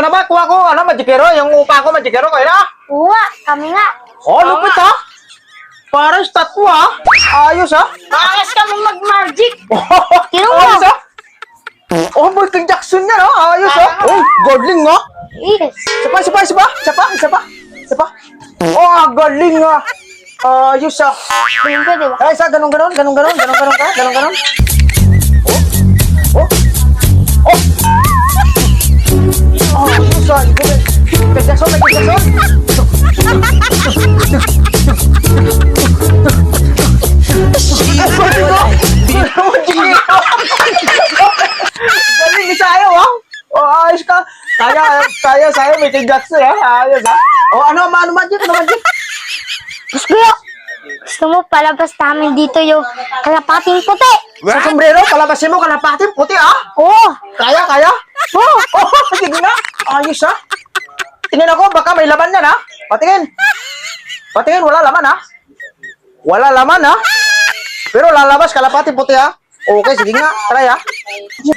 na ba? Kuha ko, magikero. Yung upa ko, magikero ko, na? Oo nga, kami nga. Oh, lupit ha? Parang statue ha? Ayos ha? Angas ka mong mag-magic. Tino mo. Ayos ha? Oh, Michael Jackson yan ha? Ayos ha? Oh, godling ha? Yes. Isa pa. Oh, galing ha? Ayos ha? Tingin ko, diba? Ay, isa, ganun ka? Ganun. Oh. Oh, ayos ha? Michael Jackson. Galing ni Sayo, ha? Oh, ayos ka. Kaya Sayo, Michael Jackson, ha? Ayos, ha? Oh, ano magic? Gusto mo palabas namin dito yung kalapating puti. Sa sombrero, palabasin mo, kalapatin, puti, ha? Oo. Kaya? Oo. Oh, sige na. Ayos, ha? Tingin ako, baka may laman yan, ha? Patingin, wala laman, ha? Wala laman, ha? Pero lalabas, kalapatin, puti, ha? Okay, sige nga, try, ha?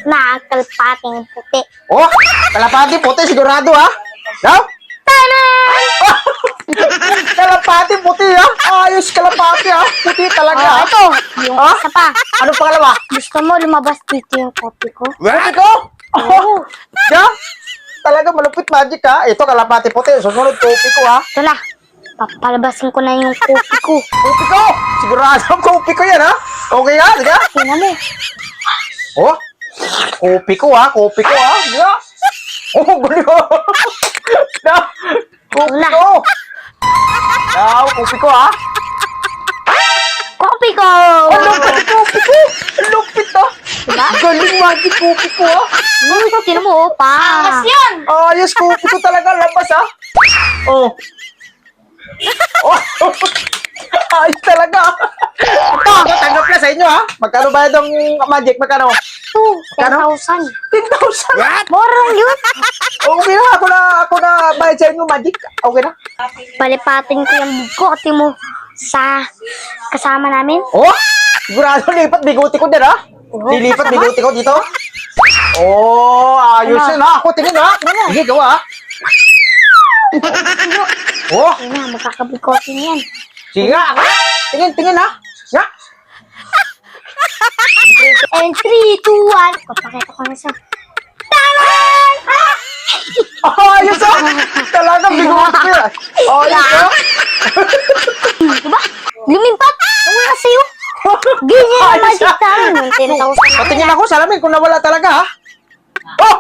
Na kalapating puti. Oh, kalapatin, puti, sigurado, ha? Now? Tanan! Kalapati puti ha? Ayos kalapati ha? Puti talaga ha? Ito, yung Ha? isa pa. Ano pangalawa? Gusto mo lumabas dito yung kopi ko? Puti ko? Oh, yeah? Talaga malupit magic ha? Ito kalapati puti. Susunod kopi ko ha? Ito na. Papalabasin ko na yung kopi ko. Kopi ko? Sigurado kopi ko yan ha? Okay ha? Sige ha? Tingnan mo. Oh, kopi ko ha? Sige ha? Oh, gulo. Kopi Wala. ko. Kopi ko ha? Kopi ko! Kopi ko. Lupit ha? Diba? Galing magic kopi ko ha? Tingnan mo, pa. Angas yan! Ayos, kopi ko talaga labas ha? Oh. Ayos talaga. Ito, tanggap na sa inyo ha? Magkano ba itong magic? Magkano? 10,000. 10,000? Morong yun. Okay na, ako na bayad sa inyo magic. Okay na? Palipatin ko yung buko at mo sa kasama namin. Oh, sigurado lipat bigote ko din ha? Lilipat bigote ko dito? Oh, ayos yun ha? Ako tingin ha? Sige, gawa ha? Oh, Ayun na, magkakabikotin yan. sige nga, ako. Tingin ha? Nga. And 3, 2, 1. Papakita ko na sa... Taran! Ayos ha? Talagang bigote ko yan. Ayos ha? Diba? Lumimpat! Ano na sa'yo? Ganyan ang magic namin. Yung 10,000 Patingin ako, salamin kung nawala talaga ha? Oh!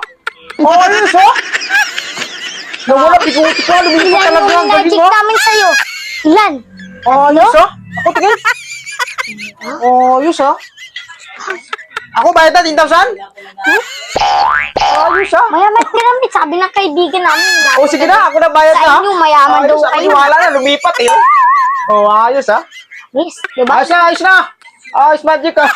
Ayos ha? Nawala, bigote ko. Lumipat Ilan talaga yung ang galing magic mo. namin sa'yo? Ilan? Ayos ha? Ako tingin. Ayos ha? Ako bayad na 10,000? Ayos ha? Mayaman piramid. Sabi ng kaibigan namin. O sige na, ako na bayad Sa na ha? inyo, mayaman daw Ayos ha? kayo. Maniwala na, lumipat eh. Oh, ayos ha? Yes, diba? Ayos na, ayos na. Ayos magic ha?